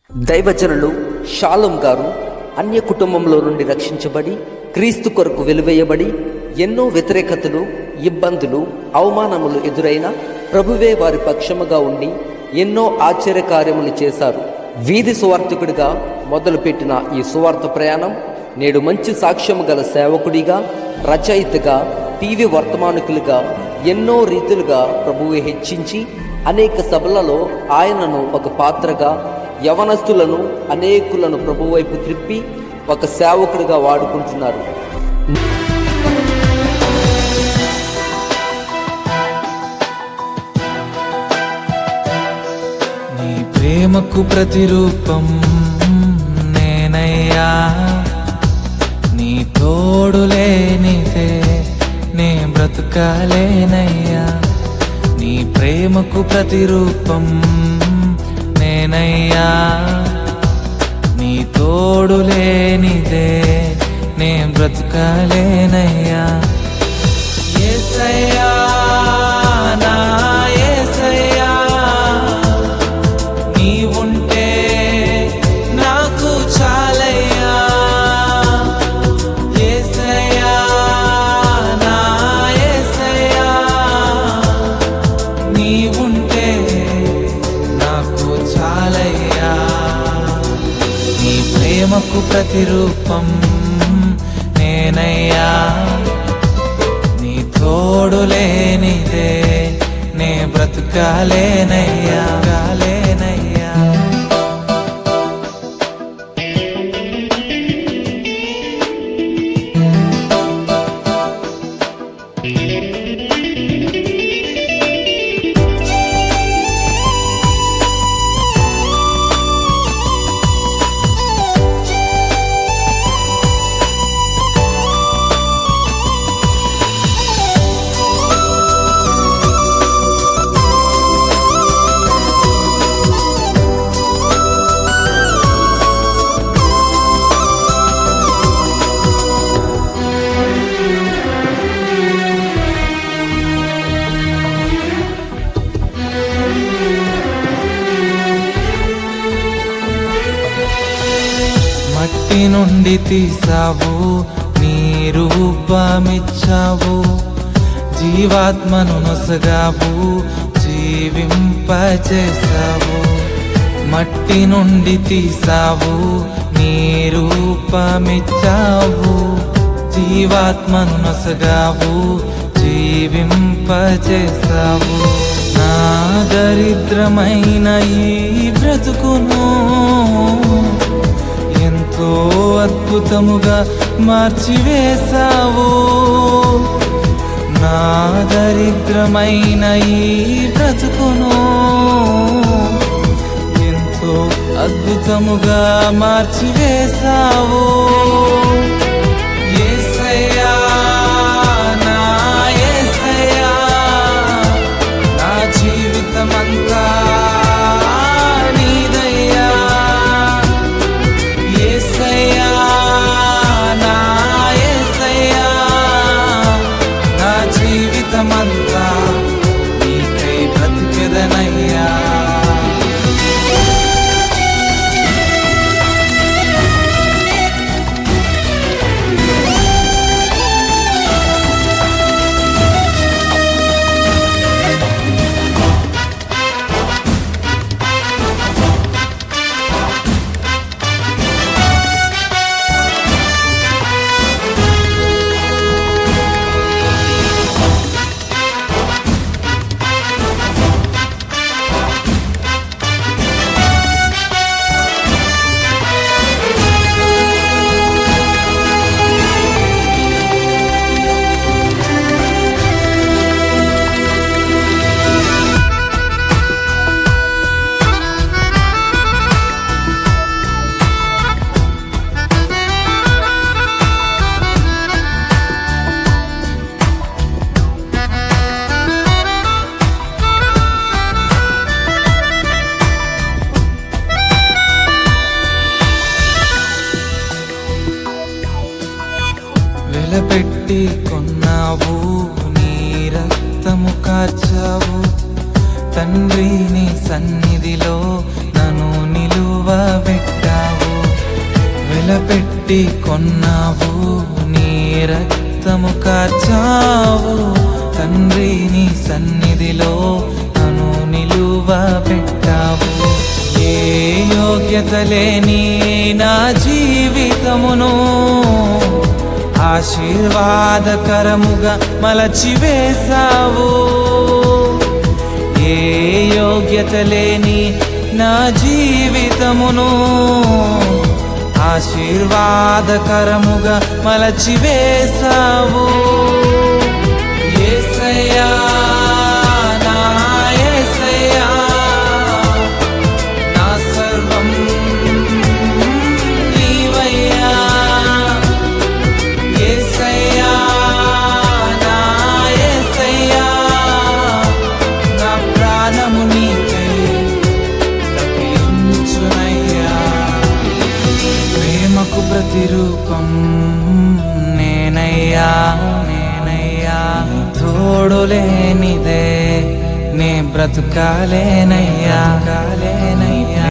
దైవజనులు షాలోమ్ గారు అన్య కుటుంబంలో నుండి రక్షించబడి క్రీస్తు కొరకు వెలువేయబడి ఎన్నో వ్యతిరేకతలు, ఇబ్బందులు, అవమానములు ఎదురైన ప్రభువే వారి పక్షముగా ఉండి ఎన్నో ఆశ్చర్యకార్యములు చేశారు. వీధి సువార్థకుడిగా మొదలుపెట్టిన ఈ సువార్త ప్రయాణం నేడు మంచి సాక్ష్యము గల సేవకుడిగా, రచయితగా, టీవీ వర్తమానికులుగా ఎన్నో రీతులుగా ప్రభువే హెచ్చించి అనేక సభలలో ఆయనను ఒక పాత్రగా, యవనస్తులను అనేకులను ప్రభు వైపు త్రిప్పి ఒక సేవకుడిగా వాడుకుంటున్నారు. నీ ప్రేమకు ప్రతిరూపం నేనయ్యా, నీ తోడు లేనిదే నే బ్రతుకాలేనయ్యా. నీ ప్రేమకు ప్రతిరూపం నేనయ్యా, నీ తోడు లేనిదే నే బ్రతుకాలేనయ్యా. యేసయ్యా, నా యేసయ్యా, నీవుంటే నాకు చాలయ్యా. యేసయ్యా, నా యేసయ్యా, నీవుంటే నాకు చాలయ్యా. నీ ప్రేమకు ప్రతిరూపం నేనయ్యా, నీ తోడు లేనిదే నే బ్రతుకాలేనయ్యా. మట్టి నుండి తీసావు, నీ రూపమిచ్చావు, జీవాత్మను నొసగావు, జీవింపచేసావు. మట్టి నుండి తీసావు, నీ రూపమిచ్చావు, జీవాత్మను నొసగావు, జీవింపచేసావు. నా దరిద్రమైన ఈ బ్రతుకును ఎంతో అద్భుతముగా మార్చివేశావు. నా దరిద్రమైన ఈ బ్రతుకును ఎంతో అద్భుతముగా మార్చివేశావు. యేసయ్యా, నా యేసయ్యా, నా జీవితమంతా నీదయ్యా. యేసయ్యా, నా యేసయ్యా, నా జీవితమంతా నీకై బ్రతికెదనయ్యా. వెలపెట్టి కొన్నావు, నీ రక్తము కార్చావు. తండ్రి నీ సన్నిధిలో నన్ను నిలువ వెలపెట్టి కొన్నావు, నీ రక్తము కార్చావు. తండ్రి నీ సన్నిధిలో నన్ను నిలువ పెట్టావు. ఏ యోగ్యత లేని నా జీవితమును ఆశీర్వాదకరముగా మలచివేశావు. ఏ యోగ్యత లేని నా జీవితమును ఆశీర్వాదకరముగా మలచివేశావు. యేసయ్యా, నా యేసయ్యా, నా సర్వం నీవయ్యా. యేసయ్యా, నా యేసయ్యా, నా ప్రాణము నీకై తప్పించునయ్యా. ప్రేమకు ప్రతిరూపం నేనయ్యా, నేనయ్యా. తోడు లేనిదే నే బ్రతుకాలేనయ్యా, కాలేనయ్యా.